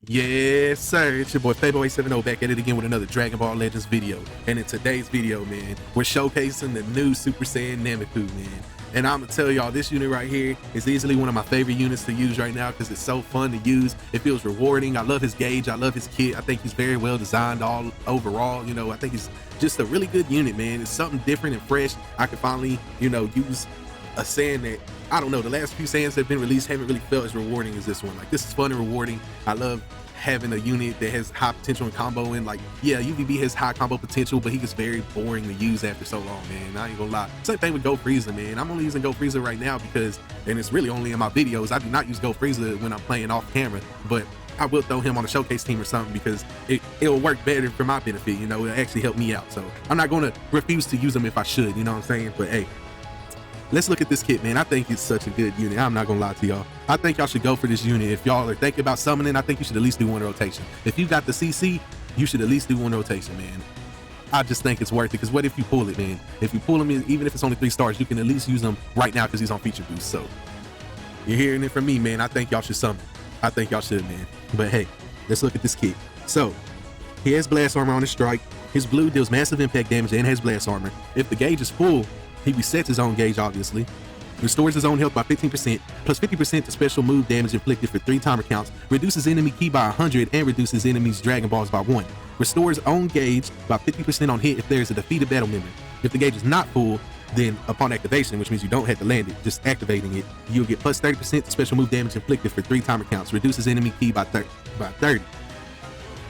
Yes, sir. It's your boy Fabo870 back at it again with another Dragon Ball Legends video. And in today's video, man, we're showcasing the new Super Saiyan NAMEK GOKU, man. And I'm gonna tell y'all, this unit right here is easily one of my favorite units to use right now because it's so fun to use. It feels rewarding. I love his gauge. I love his kit. I think he's very well designed all overall. You know, I think he's just a really good unit, man. It's something different and fresh. I could finally, you know, use a Saiyan that, I don't know, the last few Saiyans that have been released haven't really felt as rewarding as this one. Like, this is fun and rewarding. I love having a unit that has high potential in comboing. Like, yeah, UVB has high combo potential, but he gets very boring to use after so long, man. I ain't gonna lie. Same thing with Go Frieza, man. I'm only using Go Frieza right now because, and it's really only in my videos, I do not use Go Frieza when I'm playing off camera, but I will throw him on a showcase team or something because it'll work better for my benefit, you know. It'll actually help me out. So I'm not gonna refuse to use him if I should, you know what I'm saying? But hey, let's look at this kit, man. I think it's such a good unit. I'm not gonna lie to y'all. I think y'all should go for this unit. If y'all are thinking about summoning, I think you should at least do one rotation. If you got the CC, you should at least do one rotation, man. I just think it's worth it, because what if you pull it, man? If you pull him, even if it's only 3 stars, you can at least use him right now because he's on feature boost. So you're hearing it from me, man. I think y'all should summon. I think y'all should, man. But hey, let's look at this kit. So he has blast armor on his strike. His blue deals massive impact damage and has blast armor. If the gauge is full, he resets his own gauge, obviously. Restores his own health by 15%, plus 50% to special move damage inflicted for 3 timer counts. Reduces enemy ki by 100 and reduces enemies' Dragon Balls by 1. Restores own gauge by 50% on hit if there is a defeated battle member. If the gauge is not full, then upon activation, which means you don't have to land it, just activating it, you'll get plus 30% to special move damage inflicted for 3 timer counts. Reduces enemy ki by 30.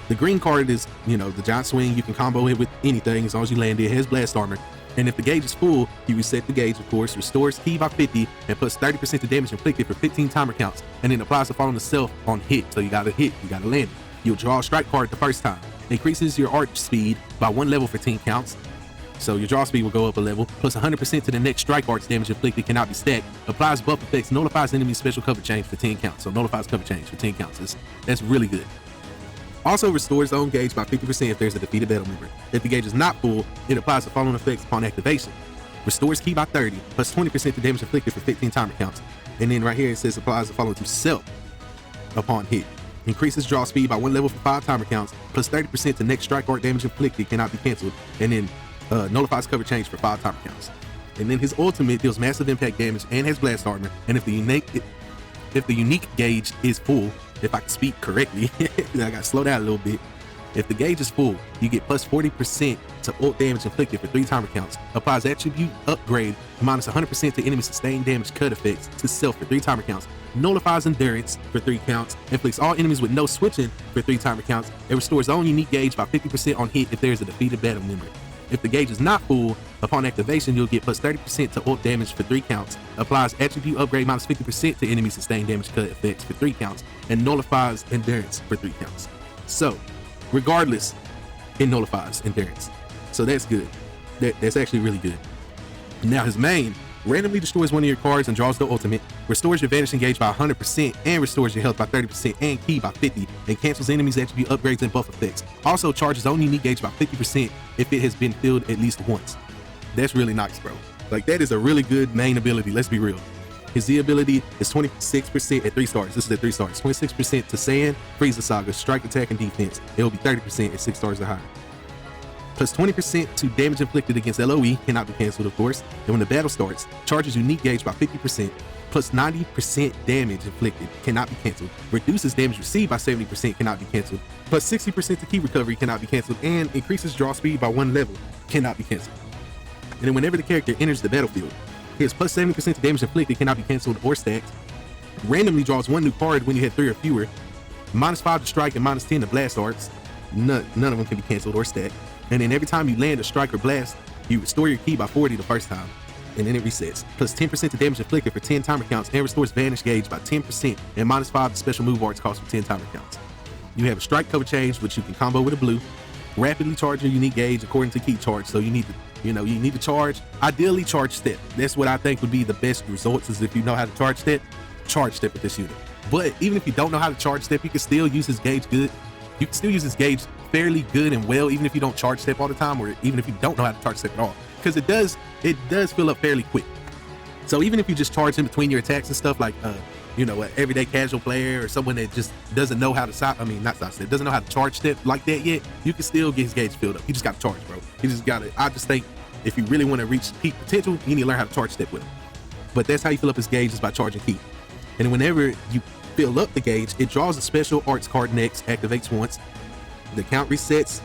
The green card is, you know, the giant swing. You can combo it with anything as long as you land it. It has blast armor. And if the gauge is full, you reset the gauge, of course, restores ki by 50, and puts 30% to damage inflicted for 15 timer counts, and then applies the following self on hit. So you gotta hit, you gotta land it. You'll draw a strike card the first time. Increases your arch speed by 1 level for 10 counts. So your draw speed will go up a level, plus 100% to the next strike arch damage inflicted cannot be stacked. Applies buff effects, nullifies enemy special cover change for 10 counts. So nullifies cover change for 10 counts. That's really good. Also restores own gauge by 50% if there's a defeated battle member. If the gauge is not full, it applies the following effects upon activation. Restores ki by 30, plus 20% to damage inflicted for 15 timer counts. And then right here it says applies the following to self upon hit. Increases draw speed by 1 level for 5 timer counts, plus 30% to next strike arc damage inflicted cannot be cancelled. And then nullifies cover change for 5 timer counts. And then his ultimate deals massive impact damage and has blast armor. And if the unique gauge is full, if I can speak correctly, I gotta slow down a little bit. If the gauge is full, you get plus 40% to ult damage inflicted for 3 timer counts. Applies attribute upgrade minus 100% to enemy sustained damage cut effects to self for 3 timer counts. Nullifies endurance for 3 counts. Inflicts all enemies with no switching for 3 timer counts. It restores own unique gauge by 50% on hit if there is a defeated battle member. If the gauge is not full, upon activation, you'll get plus 30% to ult damage for 3 counts, applies attribute upgrade minus 50% to enemy sustained damage cut effects for 3 counts, and nullifies endurance for 3 counts. So, regardless, it nullifies endurance. So that's good. That's actually really good. Now his main randomly destroys one of your cards and draws the ultimate, restores your vanishing gauge by 100% and restores your health by 30% and ki by 50, and cancels enemies' attribute upgrades and buff effects. Also charges own unique gauge by 50% if it has been filled at least once. That's really nice, bro. Like, that is a really good main ability, let's be real. His Z ability is 26% at 3 stars. This is at 3 stars. 26% to Saiyan, Frieza Saga, strike, attack, and defense. It will be 30% at 6 stars or higher. Plus 20% to damage inflicted against LOE, cannot be cancelled, of course. And when the battle starts, charges unique gauge by 50%, plus 90% damage inflicted, cannot be cancelled. Reduces damage received by 70%, cannot be cancelled. Plus 60% to ki recovery, cannot be cancelled. And increases draw speed by 1 level, cannot be cancelled. And then whenever the character enters the battlefield, he has plus 70% to damage inflicted, cannot be cancelled or stacked. Randomly draws 1 new card when you have 3 or fewer. Minus 5 to strike and minus 10 to blast arts. None of them can be cancelled or stacked. And then every time you land a strike or blast, you restore your ki by 40 the first time, and then it resets. Plus 10% to damage inflicted for 10 timer counts, and restores vanish gauge by 10%, and minus 5 to special move arts cost for 10 timer counts. You have a strike cover change, which you can combo with a blue. Rapidly charge your unique gauge according to ki charge, so you need to charge, ideally charge step. That's what I think would be the best results, is if you know how to charge step with this unit. But even if you don't know how to charge step, you can still use his gauge good. You can still use his gauge fairly good and well, even if you don't charge step all the time, or even if you don't know how to charge step at all, because it does fill up fairly quick. So even if you just charge in between your attacks and stuff, like you know, an everyday casual player or someone that just doesn't know how to doesn't know how to charge step like that yet, you can still get his gauge filled up. You just got to charge, bro. You just got to, I just think if you really want to reach peak potential, you need to learn how to charge step with him. But that's how you fill up his gauge, is by charging key. And whenever you fill up the gauge, it draws a special arts card next, activates once. The count resets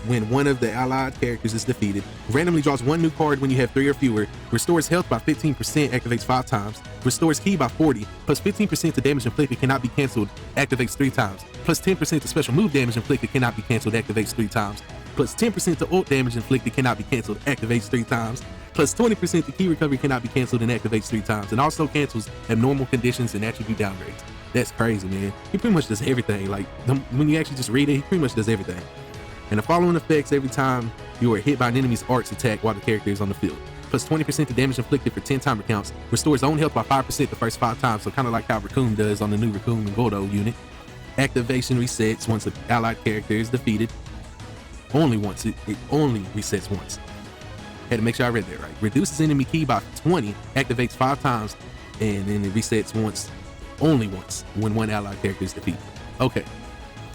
when one of the allied characters is defeated. Randomly draws one new card when you have 3 or fewer. Restores health by 15%, activates 5 times. Restores ki by 40, plus 15% to damage inflicted, cannot be cancelled, activates 3 times. Plus 10% to special move damage inflicted, cannot be cancelled, activates 3 times. Plus 10% to ult damage inflicted, cannot be cancelled, activates 3 times. Plus 20% to key recovery, cannot be cancelled, and activates 3 times. And also cancels abnormal conditions and attribute downgrades. That's crazy, man. He pretty much does everything. Like, when you actually just read it, he pretty much does everything. And the following effects every time you are hit by an enemy's arts attack while the character is on the field. Plus 20% to damage inflicted for 10 timer counts. Restores own health by 5% the first 5 times, so kind of like how Raccoon does on the new Raccoon and Gordo unit. Activation resets once an allied character is defeated. Only once. It only resets once. Had to make sure I read that right. Reduces enemy ki by 20, activates 5 times, and then it resets once, only once, when one allied character is defeated. Okay.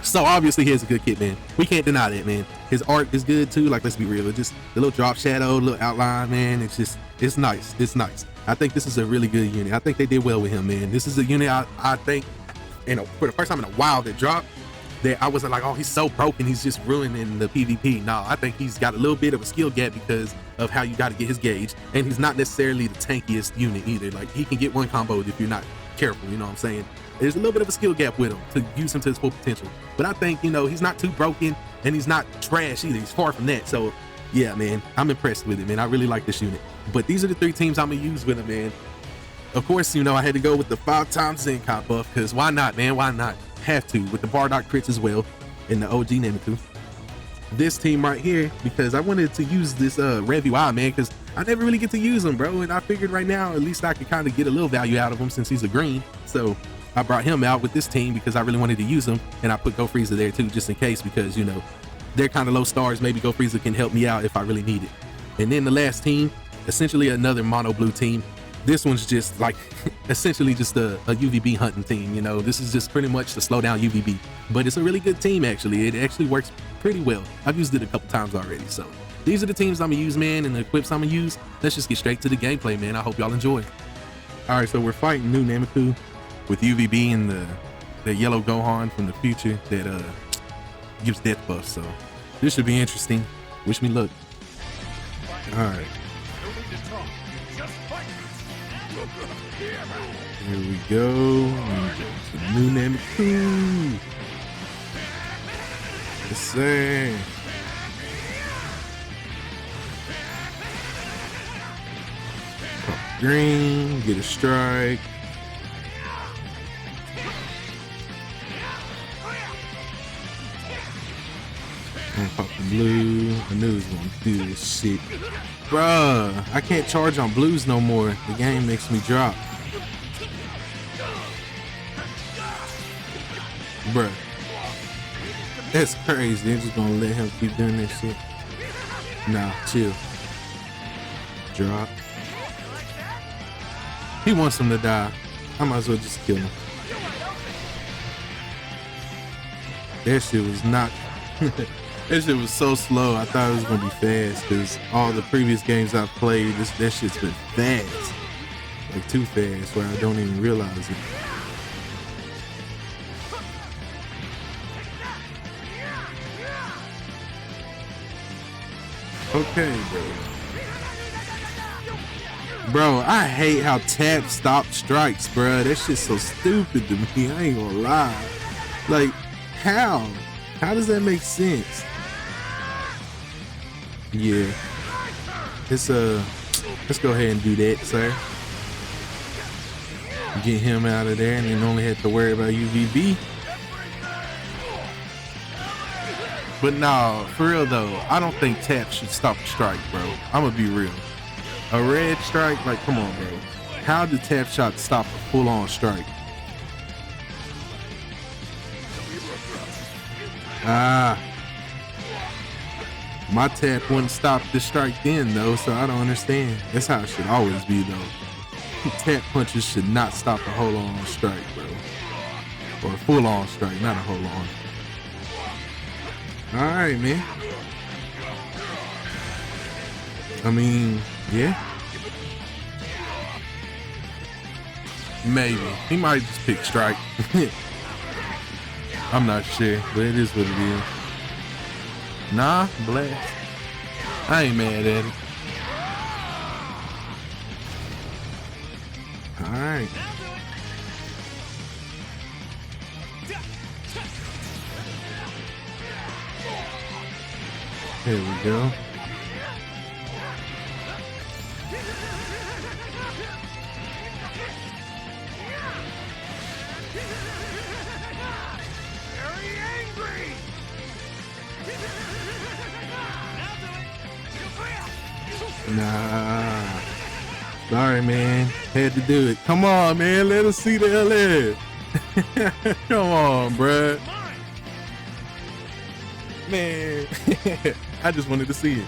So obviously he has a good kit, man. We can't deny that, man. His art is good too. Like, let's be real. It's just the little drop shadow, little outline, man. It's just, it's nice. It's nice. I think this is a really good unit. I think they did well with him, man. This is a unit I think, you know, for the first time in a while that dropped, that I wasn't like, oh, he's so broken, he's just ruining the PvP. No, I think he's got a little bit of a skill gap because of how you got to get his gauge. And he's not necessarily the tankiest unit either. Like, he can get one combo if you're not careful, you know what I'm saying? There's a little bit of a skill gap with him to use him to his full potential. But I think, you know, he's not too broken and he's not trash either. He's far from that. So yeah, man, I'm impressed with it, man. I really like this unit. But these are the 3 teams I'm gonna use with him, man. Of course, you know, I had to go with the 5 times Zen cop buff, because why not, man? Why not? Have to, with the Bardock crits as well in the OG Nameku. This team right here, because I wanted to use this Red UI, man, because I never really get to use him, bro. And I figured right now, at least I could kind of get a little value out of him since he's a green. So I brought him out with this team because I really wanted to use him, and I put Go Frieza there too, just in case, because, you know, they're kind of low stars. Maybe Go Frieza can help me out if I really need it. And then the last team, essentially another mono blue team. This one's just like essentially just a UVB hunting team, you know. This is just pretty much to slow down UVB, but it's a really good team, actually. It actually works pretty well. I've used it a couple times already. So these are the teams I'm gonna use, man, and the equips I'm gonna use. Let's just get straight to the gameplay, man. I hope y'all enjoy. All right, so we're fighting new Nameku with UVB and the yellow Gohan from the future that gives death buff. So this should be interesting. Wish me luck. All right. Here we go. New Nameku. Yes, sir. Pop green, get a strike. And pop the blue. I knew it was gonna do this shit. Bruh, I can't charge on blues no more. The game makes me drop. Bruh, that's crazy. They're just gonna let him keep doing that shit. Nah, chill. Drop. He wants him to die. I might as well just kill him. That shit was not. That shit was so slow. I thought it was gonna be fast because all the previous games I've played, that shit's been fast. Like too fast where I don't even realize it. Okay, bro, I hate how tap stop strikes, bro. That shit's so stupid to me. I ain't gonna lie. Like, how does that make sense? Yeah, it's let's go ahead and do that, sir. Get him out of there and then only have to worry about UVB. But nah, for real though, I don't think tap should stop a strike, bro. I'm gonna be real. A red strike, like, come on, bro. How did tap shot stop a full-on strike? My tap wouldn't stop the strike then though, so I don't understand. That's how it should always be though. Tap punches should not stop a hold on strike, bro. Or a full on strike, not a hold on. All right, man. I mean, yeah. Maybe. He might just pick strike. I'm not sure, but it is what it is. Nah, blast. I ain't mad at it. All right. Here we go. Nah. Sorry, man. Had to do it. Come on, man. Let us see the LS. Come on, bruh. Man. I just wanted to see it.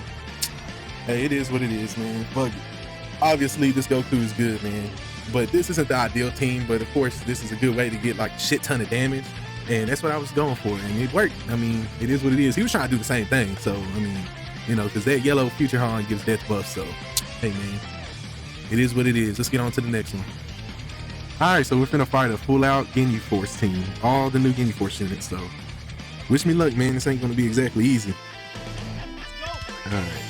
Hey, it is what it is, man. Fuck it. Obviously, this Goku is good, man. But this isn't the ideal team. But, of course, this is a good way to get, like, shit ton of damage. And that's what I was going for. And it worked. I mean, it is what it is. He was trying to do the same thing. So, I mean, you know, because that yellow future Han gives death buff. So, hey, man. It is what it is. Let's get on to the next one. All right, so we're finna fight a full-out Ginyu Force team. All the new Ginyu Force units, so wish me luck, man. This ain't gonna be exactly easy. All right.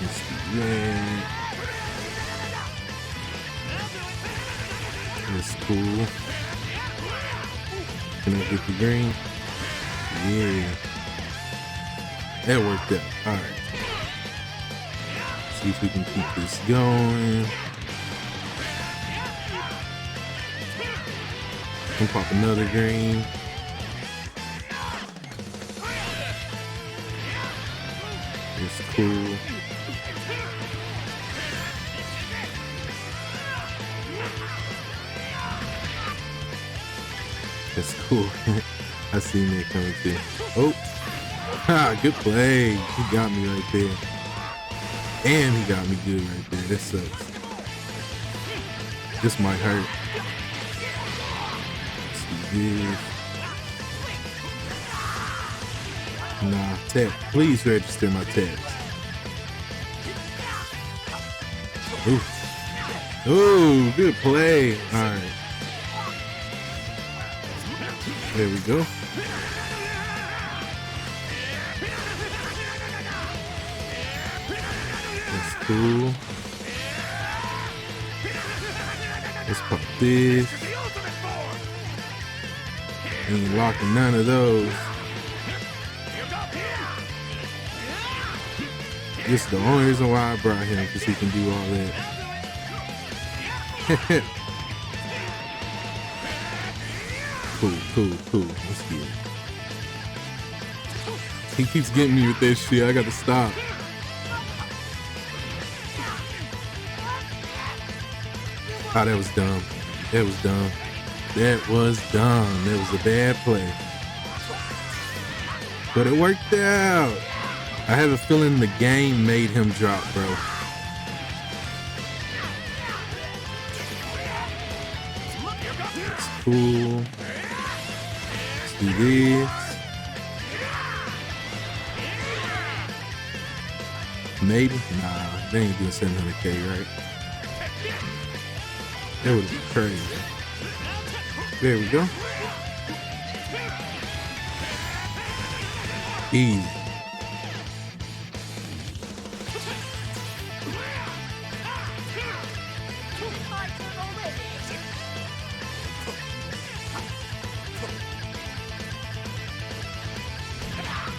Let's do that. That's cool. Can I get the green? Yeah. That worked out. All right. See if we can keep this going. We'll pop another green. It's cool. That's cool. I seen that coming too. Oh. Ha, good play. He got me right there. And he got me good right there. That sucks. This might hurt. Let's do this. Nah, tap. Please register my taps. Ooh. Ooh, good play. Alright. There we go. Cool. Let's pop this. Ain't locking none of those. This is the only reason why I brought him, because he can do all that. Cool. Let's get it. He keeps getting me with that shit. I gotta stop. Oh, that was dumb. That was dumb. That was dumb. That was a bad play. But it worked out. I have a feeling the game made him drop, bro. It's cool. Let's do this. Maybe? Nah, they ain't doing 700K, right? That would be crazy. There we go. Easy.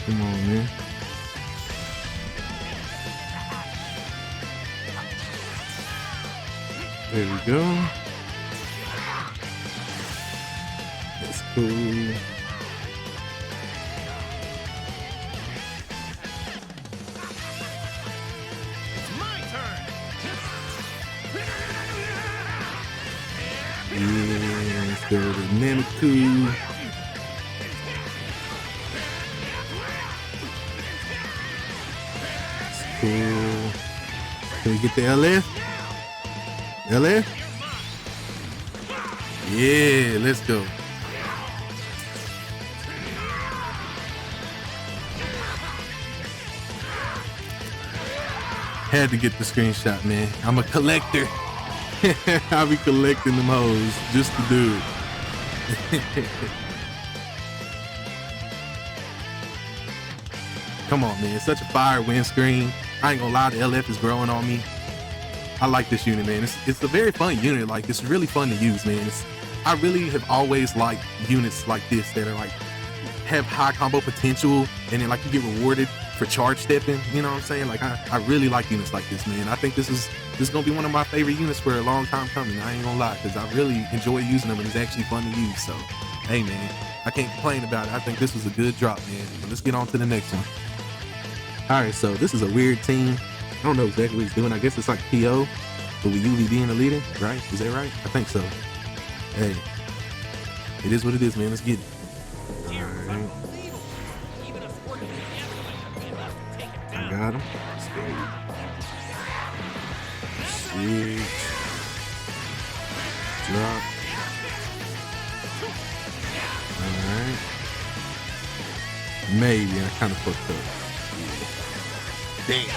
Come on, man. There we go. That's cool. It's my turn. Yeah, let's go to NAMEK GOKU. Cool. Can we get the LF? LF? Yeah, let's go. Had to get the screenshot, man. I'm a collector. I'll be collecting them hoes just to do it. Come on, man. Such a fire windscreen. I ain't gonna lie, the LF is growing on me. I like this unit, man. It's a very fun unit. Like, it's really fun to use, man. I really have always liked units like this that are like have high combo potential, and then like you get rewarded for charge stepping. You know what I'm saying? Like, I really like units like this, man. I think this is gonna be one of my favorite units for a long time coming. I ain't gonna lie, because I really enjoy using them, and it's actually fun to use. So, hey, man, I can't complain about it. I think this was a good drop, man. But let's get on to the next one. All right, so this is a weird team. I don't know exactly what he's doing. I guess it's like PO, but with UV being the leader, right? Is that right? I think so. Hey, it is what it is, man. Let's get it. All right. I got him. Switch. Drop. All right. Maybe I kind of fucked up. Damn.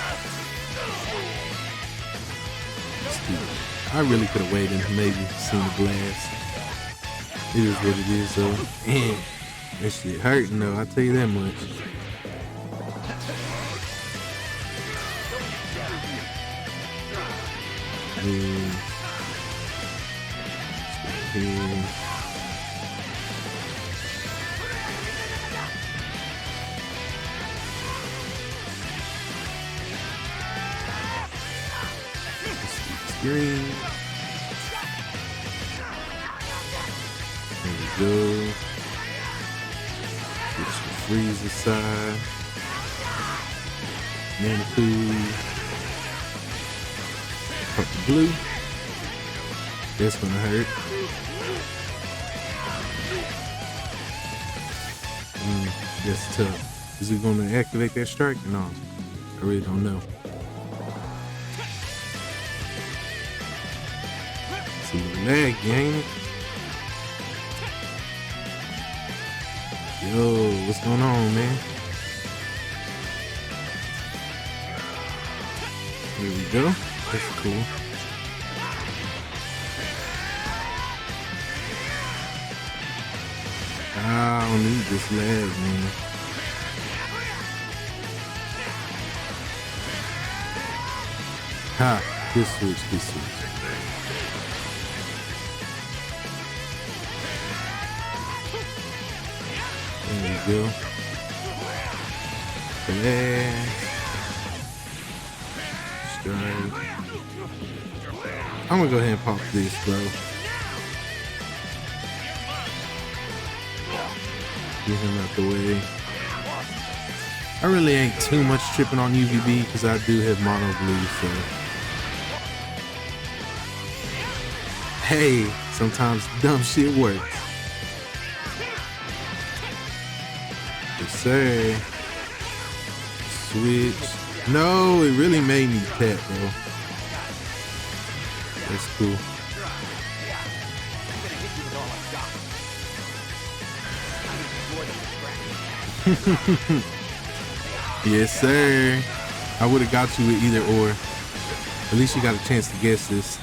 I really could have waited and maybe seen the blast. It is what it is, though. Man, that shit hurting, though. I'll tell you that much. Green. There we go. Switch to freeze aside. Nameku. Purple blue. That's gonna hurt. That's tough. Is it gonna activate that strike? No. I really don't know. See the leg, ain't it? Yo, what's going on, man? Here we go. That's cool. I don't need this leg, man. Ha! This switch. There we go. Blast. Strike. I'm gonna go ahead and pop this, bro. Get him out the way. I really ain't too much tripping on UVB because I do have mono blue, so. Hey, sometimes dumb shit works. Yes, sir. Switch. No, it really made me tap, bro. That's cool. Yes, sir. I would have got you with either or. At least you got a chance to guess this.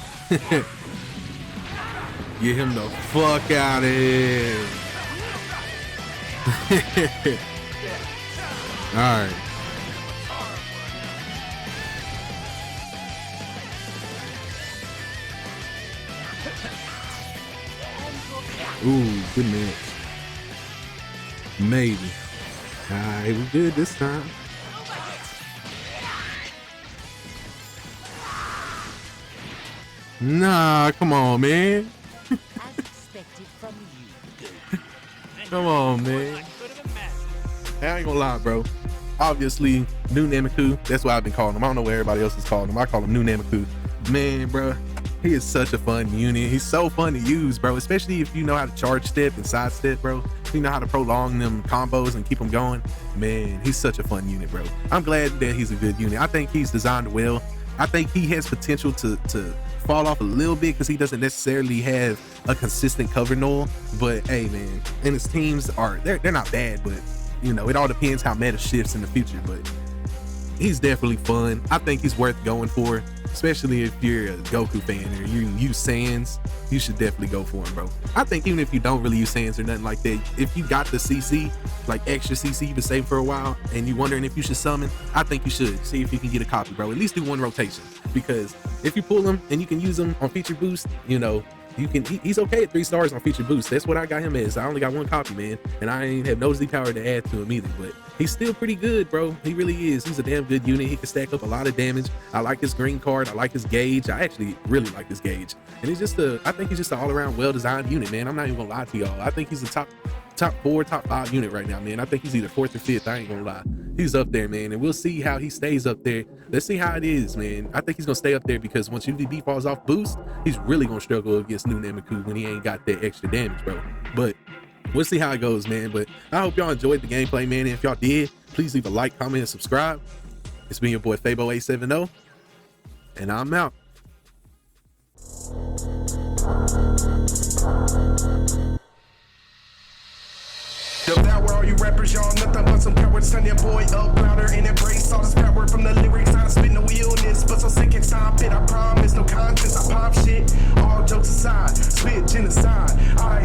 Get him the fuck out of here. All right. Ooh, good match. Maybe. Alright, we good this time. Nah, come on, man. Come on, man. I ain't gonna lie, bro. Obviously, new Nameku. That's what I've been calling him. I don't know what everybody else is calling him. I call him new Nameku. Man, bro, He is such a fun unit. He's so fun to use, bro, especially if you know how to charge step and side step, bro. You know how to prolong them combos and keep them going. Man, he's such a fun unit, bro. I'm glad that he's a good unit. I think he's designed well. I think he has potential to fall off a little bit because he doesn't necessarily have a consistent cover null. But hey, man, and his teams they're not bad, but you know, it all depends how meta shifts in the future. But he's definitely fun. I think he's worth going for, especially if you're a Goku fan or you use Saiyans. You should definitely go for him, bro. I think even if you don't really use Saiyans or nothing like that, if you got the CC, like extra CC you've been saving for a while, and you're wondering if you should summon, I think you should. See if you can get a copy, bro. At least do one rotation, because if you pull him and you can use him on feature boost, you know, he's okay at 3 stars on feature boost. That's what I got him as. I only got 1 copy, man, and I ain't have no Z power to add to him either, but he's still pretty good, bro. He really is. He's a damn good unit. He can stack up a lot of damage. I like his green card. I like his gauge. I actually really like his gauge, and I think he's just an all-around well-designed unit, man. I'm not even gonna lie to y'all. I think he's a top 4, top 5 unit right now, man. I think he's either 4th or 5th. I ain't gonna lie. He's up there, man, and we'll see how he stays up there. Let's see how it is, man. I think he's gonna stay up there because once UVB falls off boost, he's really gonna struggle against new Nameku when he ain't got that extra damage, bro. But we'll see how it goes, man. But I hope y'all enjoyed the gameplay, man. And if y'all did, please leave a like, comment, and subscribe. It's been your boy Fabo870, and I'm out. Devour all you rappers, y'all nothing but some cowards. Turn your boy up louder and embrace all this power from the lyrics. I spit no illness, but so sick and stop it. I promise no conscience, I pop shit. All jokes aside, spit genocide. I